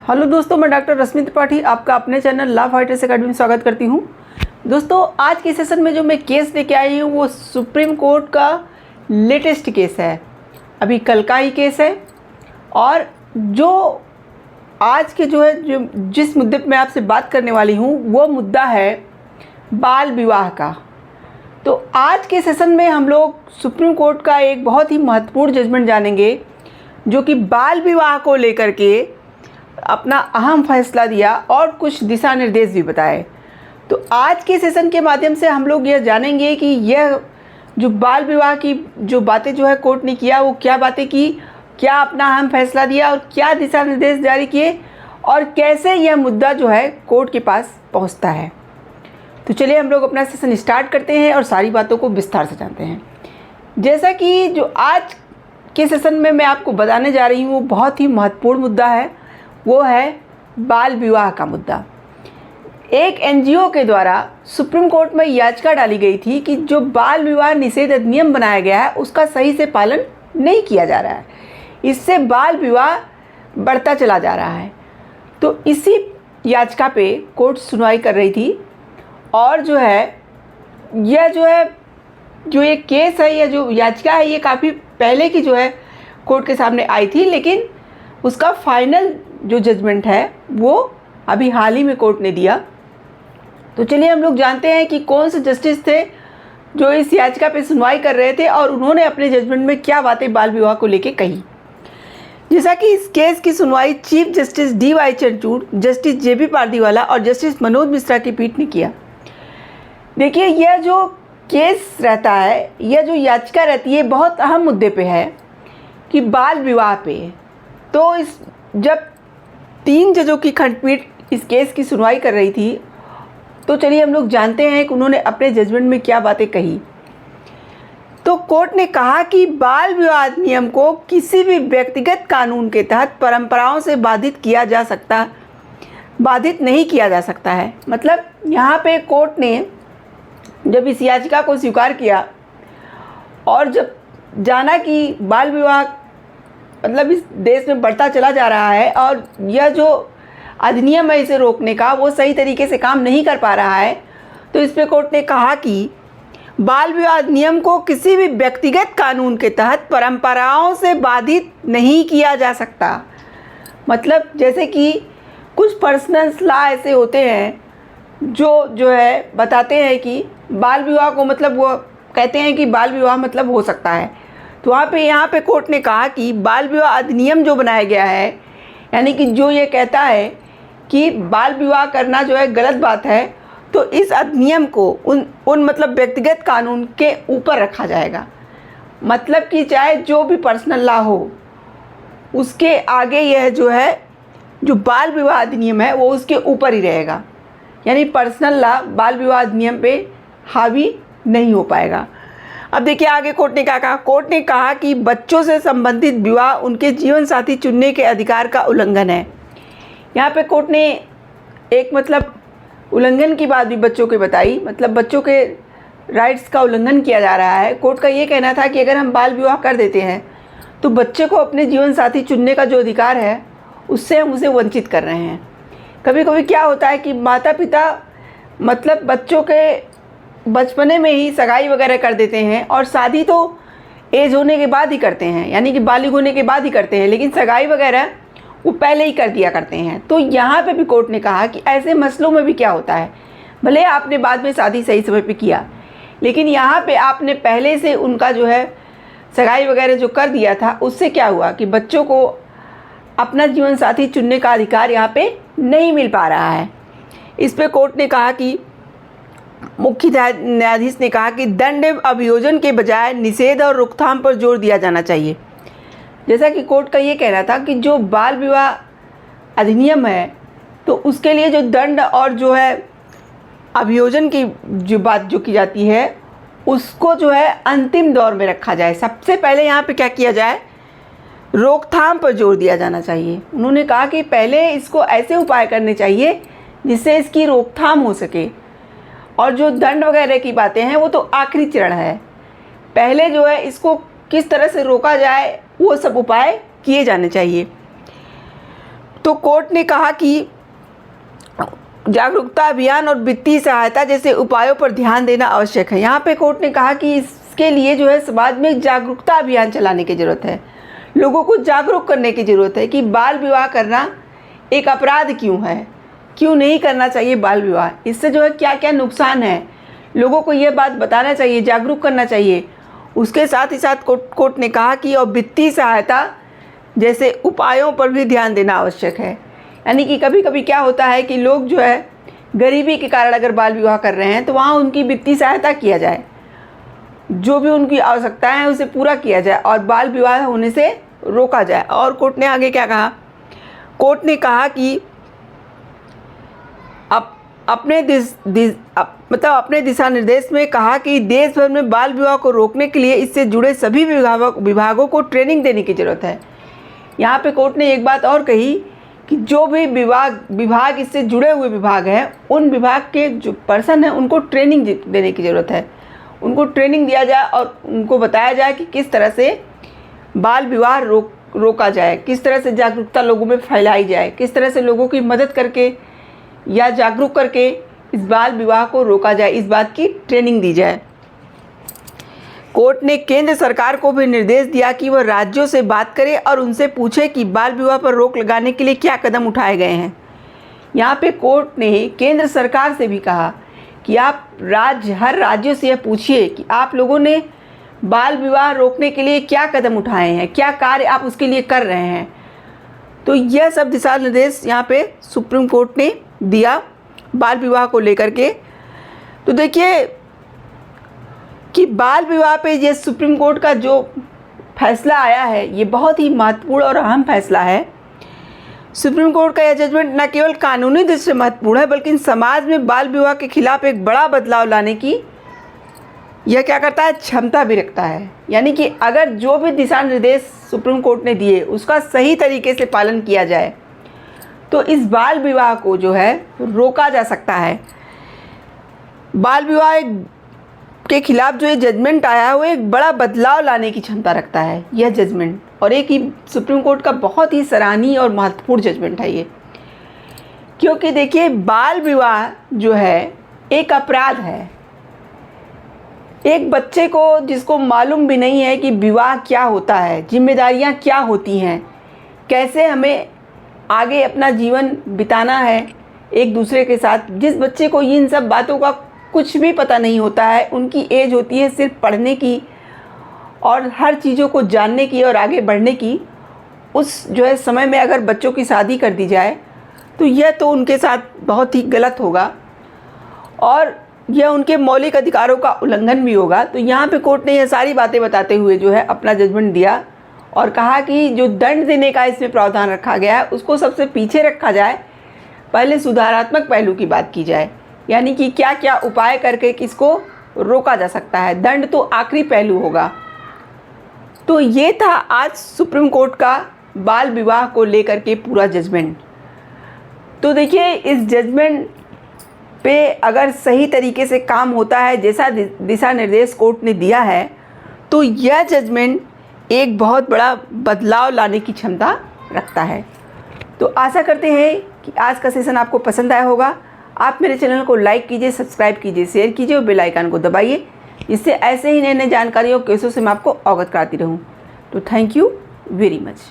Hello दोस्तों, मैं doctor रश्मि त्रिपाठी आपका अपने चैनल लॉ फाइटर्स अकेडमी में स्वागत करती हूं। दोस्तों, आज के सेशन में जो मैं केस लेके आई हूं वो सुप्रीम कोर्ट का लेटेस्ट केस है। अभी कल का ही केस है और जो आज के जो जिस मुद्दे पे मैं आपसे बात करने वाली हूं वो मुद्दा है बाल विवाह का। तो आज के सेशन में हम लोग सुप्रीम कोर्ट का एक बहुत ही महत्वपूर्ण जजमेंट जानेंगे जो कि बाल विवाह को लेकर के अपना अहम फैसला दिया और कुछ दिशा निर्देश भी बताए। तो आज के सेशन के माध्यम से हम लोग यह जानेंगे कि यह जो बाल विवाह की जो बातें जो है कोर्ट ने किया वो क्या बातें की, क्या अपना अहम फैसला दिया और क्या दिशा निर्देश जारी किए और कैसे यह मुद्दा जो है कोर्ट के पास पहुंचता है। तो चलिए हम लोग अपना सेशन स्टार्ट करते हैं और सारी बातों को विस्तार से जानते हैं। जैसा कि जो आज के सेशन में मैं आपको बताने जा रही हूँ वो बहुत ही महत्वपूर्ण मुद्दा है, वो है बाल विवाह का मुद्दा। एक एनजीओ के द्वारा सुप्रीम कोर्ट में याचिका डाली गई थी कि जो बाल विवाह निषेध अधिनियम बनाया गया है उसका सही से पालन नहीं किया जा रहा है, इससे बाल विवाह बढ़ता चला जा रहा है। तो इसी याचिका पे कोर्ट सुनवाई कर रही थी और जो ये केस है, यह जो याचिका है, ये काफ़ी पहले की जो है कोर्ट के सामने आई थी, लेकिन उसका फाइनल जो जजमेंट है वो अभी हाल ही में कोर्ट ने दिया। तो चलिए हम लोग जानते हैं कि कौन से जस्टिस थे जो इस याचिका पे सुनवाई कर रहे थे और उन्होंने अपने जजमेंट में क्या बातें बाल विवाह को लेके कही। जैसा कि इस केस की सुनवाई chief justice DY Chandrachud, justice JB Pardiwala और जस्टिस मनोज मिश्रा की पीठ ने किया। देखिए, यह जो केस रहता है, यह जो याचिका रहती है, बहुत अहम मुद्दे पे है कि बाल विवाह पे। तो जब 3 जजों की खंडपीठ इस केस की सुनवाई कर रही थी, तो चलिए हम लोग जानते हैं कि उन्होंने अपने जजमेंट में क्या बातें कही। तो कोर्ट ने कहा कि बाल विवाह अधिनियम को किसी भी व्यक्तिगत कानून के तहत परंपराओं से बाधित नहीं किया जा सकता है। मतलब यहाँ पे कोर्ट ने जब इस याचिका को स्वीकार किया और जब जाना कि बाल विवाह मतलब इस देश में बढ़ता चला जा रहा है और यह जो अधिनियम है इसे रोकने का वो सही तरीके से काम नहीं कर पा रहा है, तो इस पे कोर्ट ने कहा कि बाल विवाह अधिनियम को किसी भी व्यक्तिगत कानून के तहत परंपराओं से बाधित नहीं किया जा सकता। मतलब जैसे कि कुछ पर्सनल लॉ ऐसे होते हैं जो है बताते हैं कि बाल विवाह को मतलब वो कहते हैं कि बाल विवाह मतलब हो सकता है। तो यहाँ पे कोर्ट ने कहा कि बाल विवाह अधिनियम जो बनाया गया है, यानी कि जो ये कहता है कि बाल विवाह करना जो है गलत बात है, तो इस अधिनियम को उन मतलब व्यक्तिगत कानून के ऊपर रखा जाएगा। मतलब कि चाहे जो भी पर्सनल लॉ हो उसके आगे यह जो बाल विवाह अधिनियम है वो उसके ऊपर ही रहेगा, यानी पर्सनल लॉ बाल विवाह अधिनियम पे हावी नहीं हो पाएगा। अब देखिए आगे कोर्ट ने क्या कहा। कोर्ट ने कहा कि बच्चों से संबंधित विवाह उनके जीवन साथी चुनने के अधिकार का उल्लंघन है। यहाँ पे कोर्ट ने एक मतलब उल्लंघन की बात भी बच्चों के बताई, मतलब बच्चों के राइट्स का उल्लंघन किया जा रहा है। कोर्ट का ये कहना था कि अगर हम बाल विवाह कर देते हैं तो बच्चे को अपने जीवन साथी चुनने का जो अधिकार है उससे हम उसे वंचित कर रहे हैं। कभी कभी क्या होता है कि माता पिता मतलब बच्चों के बचपने में ही सगाई वगैरह कर देते हैं और शादी तो एज होने के बाद ही करते हैं, यानी कि बालिग होने के बाद ही करते हैं, लेकिन सगाई वगैरह वो पहले ही कर दिया करते हैं। तो यहाँ पे भी कोर्ट ने कहा कि ऐसे मसलों में भी क्या होता है, भले आपने बाद में शादी सही समय पे किया, लेकिन यहाँ पे आपने पहले से उनका जो है सगाई वगैरह जो कर दिया था, उससे क्या हुआ कि बच्चों को अपना जीवन साथी चुनने का अधिकार यहाँ पे नहीं मिल पा रहा है। इस पर कोर्ट ने कहा कि मुख्य न्यायाधीश ने कहा कि दंड अभियोजन के बजाय निषेध और रोकथाम पर जोर दिया जाना चाहिए। जैसा कि कोर्ट का ये कहना था कि जो बाल विवाह अधिनियम है तो उसके लिए जो दंड और जो है अभियोजन की जो बात जो की जाती है उसको जो है अंतिम दौर में रखा जाए। सबसे पहले यहाँ पे क्या किया जाए, रोकथाम पर जोर दिया जाना चाहिए। उन्होंने कहा कि पहले इसको ऐसे उपाय करने चाहिए जिससे इसकी रोकथाम हो सके, और जो दंड वगैरह की बातें हैं वो तो आखिरी चरण है। पहले जो है इसको किस तरह से रोका जाए वो सब उपाय किए जाने चाहिए। तो कोर्ट ने कहा कि जागरूकता अभियान और वित्तीय सहायता जैसे उपायों पर ध्यान देना आवश्यक है। यहाँ पे कोर्ट ने कहा कि इसके लिए जो है समाज में जागरूकता अभियान चलाने की ज़रूरत है, लोगों को जागरूक करने की ज़रूरत है कि बाल विवाह करना एक अपराध क्यों है, क्यों नहीं करना चाहिए बाल विवाह, इससे जो है क्या क्या नुकसान है, लोगों को यह बात बताना चाहिए, जागरूक करना चाहिए। उसके साथ ही साथ कोर्ट ने कहा कि और वित्तीय सहायता जैसे उपायों पर भी ध्यान देना आवश्यक है। यानी कि कभी कभी क्या होता है कि लोग जो है गरीबी के कारण अगर बाल विवाह कर रहे हैं तो वहाँ उनकी वित्तीय सहायता किया जाए, जो भी उनकी आवश्यकताएं हैं उसे पूरा किया जाए और बाल विवाह होने से रोका जाए। और कोर्ट ने आगे क्या कहा, कोर्ट ने कहा कि अपने दिशा निर्देश में कहा कि देश भर में बाल विवाह को रोकने के लिए इससे जुड़े सभी विभागों को ट्रेनिंग देने की ज़रूरत है। यहाँ पे कोर्ट ने एक बात और कही कि जो भी विभाग इससे जुड़े हुए विभाग हैं, उन विभाग के जो पर्सन हैं उनको ट्रेनिंग देने की ज़रूरत है, उनको ट्रेनिंग दिया जाए और उनको बताया जाए कि किस तरह से बाल विवाह रोका जाए, किस तरह से जागरूकता लोगों में फैलाई जाए, किस तरह से लोगों की मदद करके या जागरूक करके इस बाल विवाह को रोका जाए, इस बात की ट्रेनिंग दी जाए। कोर्ट ने केंद्र सरकार को भी निर्देश दिया कि वह राज्यों से बात करे और उनसे पूछे कि बाल विवाह पर रोक लगाने के लिए क्या कदम उठाए गए हैं। यहाँ पे कोर्ट ने केंद्र सरकार से भी कहा कि आप हर राज्यों से यह पूछिए कि आप लोगों ने बाल विवाह रोकने के लिए क्या कदम उठाए हैं, क्या कार्य आप उसके लिए कर रहे हैं। तो यह सब दिशा निर्देश यहाँ पे सुप्रीम कोर्ट ने दिया बाल विवाह को लेकर के। तो देखिए कि बाल विवाह पे ये सुप्रीम कोर्ट का जो फैसला आया है ये बहुत ही महत्वपूर्ण और अहम फैसला है। सुप्रीम कोर्ट का यह जजमेंट न केवल कानूनी दृष्टि से महत्वपूर्ण है बल्कि समाज में बाल विवाह के खिलाफ एक बड़ा बदलाव लाने की यह क्या करता है, क्षमता भी रखता है। यानी कि अगर जो भी दिशा निर्देश सुप्रीम कोर्ट ने दिए उसका सही तरीके से पालन किया जाए तो इस बाल विवाह को जो है रोका जा सकता है। बाल विवाह के खिलाफ जो ये जजमेंट आया है वो एक बड़ा बदलाव लाने की क्षमता रखता है यह जजमेंट, और एक ही सुप्रीम कोर्ट का बहुत ही सराहनीय और महत्वपूर्ण जजमेंट है ये। क्योंकि देखिए बाल विवाह जो है एक अपराध है। एक बच्चे को जिसको मालूम भी नहीं है कि विवाह क्या होता है, जिम्मेदारियां क्या होती हैं, कैसे हमें आगे अपना जीवन बिताना है एक दूसरे के साथ, जिस बच्चे को इन सब बातों का कुछ भी पता नहीं होता है, उनकी एज होती है सिर्फ पढ़ने की और हर चीज़ों को जानने की और आगे बढ़ने की, उस जो है समय में अगर बच्चों की शादी कर दी जाए तो यह तो उनके साथ बहुत ही गलत होगा और यह उनके मौलिक अधिकारों का उल्लंघन भी होगा। तो यहाँ पे कोर्ट ने यह सारी बातें बताते हुए जो है अपना जजमेंट दिया और कहा कि जो दंड देने का इसमें प्रावधान रखा गया है उसको सबसे पीछे रखा जाए, पहले सुधारात्मक पहलू की बात की जाए। यानी कि क्या क्या उपाय करके किसको रोका जा सकता है, दंड तो आखिरी पहलू होगा। तो ये था आज सुप्रीम कोर्ट का बाल विवाह को लेकर के पूरा जजमेंट। तो देखिए इस जजमेंट पे अगर सही तरीके से काम होता है जैसा दिशा निर्देश कोर्ट ने दिया है तो यह जजमेंट एक बहुत बड़ा बदलाव लाने की क्षमता रखता है। तो आशा करते हैं कि आज का सेशन आपको पसंद आया होगा। आप मेरे चैनल को लाइक कीजिए, सब्सक्राइब कीजिए, शेयर कीजिए और बेल आइकन को दबाइए, जिससे ऐसे ही नए नए जानकारियों केसों से मैं आपको अवगत कराती रहूं। तो थैंक यू वेरी मच।